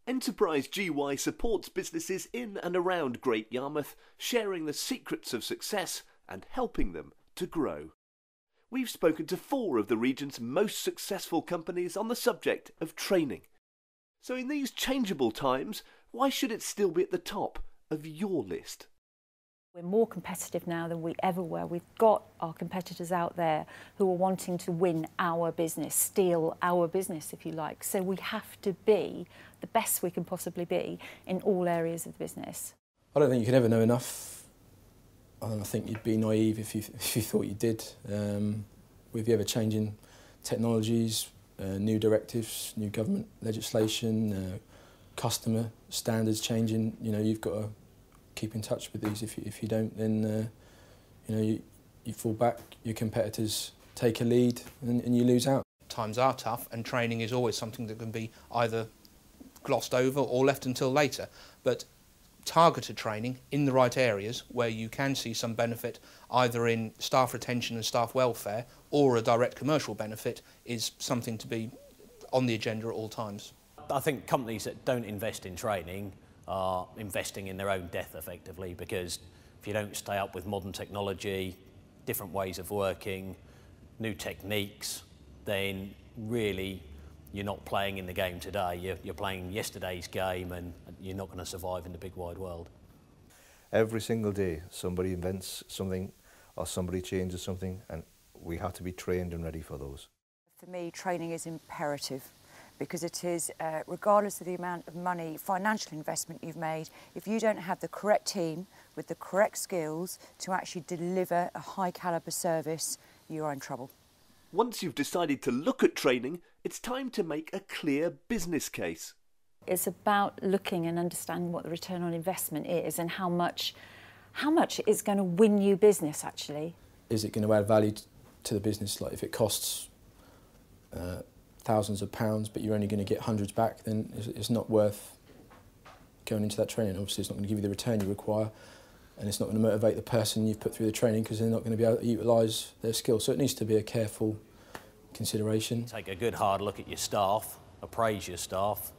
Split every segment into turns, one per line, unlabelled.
enterpriseGY supports businesses in and around Great Yarmouth, sharing the secrets of success and helping them to grow. We've spoken to 4 of the region's most successful companies on the subject of training. So in these changeable times, why should it still be at the top of your list?
We're more competitive now than we ever were. We've got our competitors out there who are wanting to win our business, steal our business, if you like. So we have to be the best we can possibly be in all areas of the business.
I don't think you can ever know enough. I think you'd be naive if you thought you did. With the ever-changing technologies, new directives, new government legislation, customer standards changing, you've got to keep in touch with these. If you don't, then you fall back, your competitors take a lead and you lose out.
Times are tough and training is always something that can be either glossed over or left until later, but targeted training in the right areas where you can see some benefit either in staff retention and staff welfare or a direct commercial benefit is something to be on the agenda at all times.
I think companies that don't invest in training are investing in their own death effectively, because if you don't stay up with modern technology, different ways of working, new techniques, then really you're not playing in the game today, you're playing yesterday's game and you're not going to survive in the big wide world.
Every single day somebody invents something or somebody changes something, and we have to be trained and ready for those.
For me, training is imperative, because it is, regardless of the amount of money, financial investment you've made, if you don't have the correct team with the correct skills to actually deliver a high calibre service, you are in trouble.
Once you've decided to look at training, it's time to make a clear business case.
It's about looking and understanding what the return on investment is and how much it's going to win you business, actually. Is
it going to add value to the business? Like if it costs thousands of pounds but you're only going to get hundreds back, then it's not worth going into that training. Obviously it's not going to give you the return you require, and it's not going to motivate the person you've put through the training because they're not going to be able to utilise their skills. So it needs to be a careful consideration.
Take a good hard look at your staff, appraise your staff,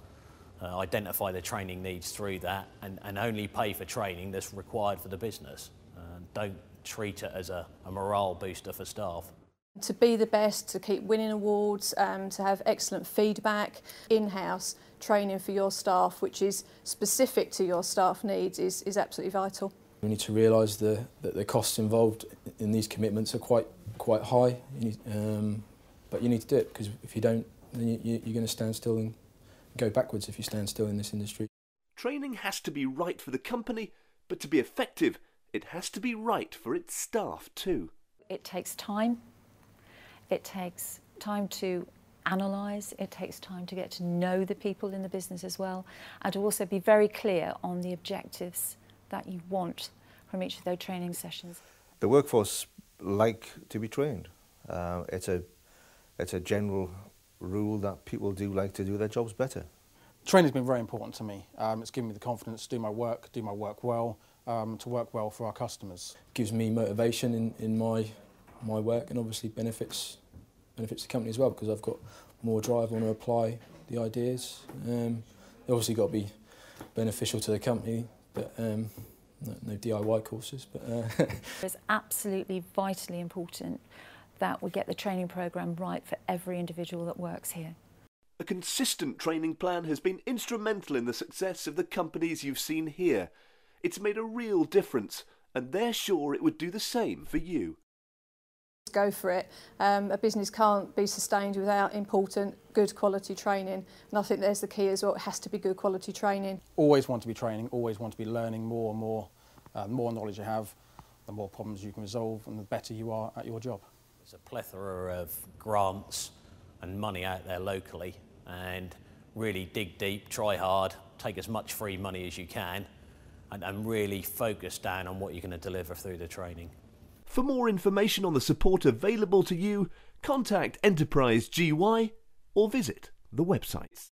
identify the training needs through that, and only pay for training that's required for the business. Don't treat it as a morale booster for staff.
To be the best, to keep winning awards, to have excellent feedback, in-house training for your staff, which is specific to your staff needs, is absolutely vital.
We need to realise that the costs involved in these commitments are quite high, but you need to do it, because if you don't, then you're going to stand still and go backwards if you stand still in this industry.
Training has to be right for the company, but to be effective, it has to be right for its staff too.
It takes time. It takes time to analyse, it takes time to get to know the people in the business as well, and to also be very clear on the objectives that you want from each of those training sessions.
The workforce like to be trained. It's a general rule that people do like to do their jobs better.
Training's been very important to me. It's given me the confidence to do my work well, to work well for our customers.
It gives me motivation in my work, and obviously benefits the company as well, because I've got more drive, I want to apply the ideas. They obviously got to be beneficial to the company, but no DIY courses. But
it's absolutely vitally important that we get the training programme right for every individual that works here.
A consistent training plan has been instrumental in the success of the companies you've seen here. It's made a real difference, and they're sure it would do the same for you.
Go for it. A business can't be sustained without important, good quality training, and I think there's the key as well. It has to be good quality training.
Always want to be training, always want to be learning more and more. The more knowledge you have, the more problems you can resolve and the better you are at your job.
There's a plethora of grants and money out there locally, and really dig deep, try hard, take as much free money as you can, and really focus down on what you're going to deliver through the training.
For more information on the support available to you, contact enterpriseGY or visit the websites.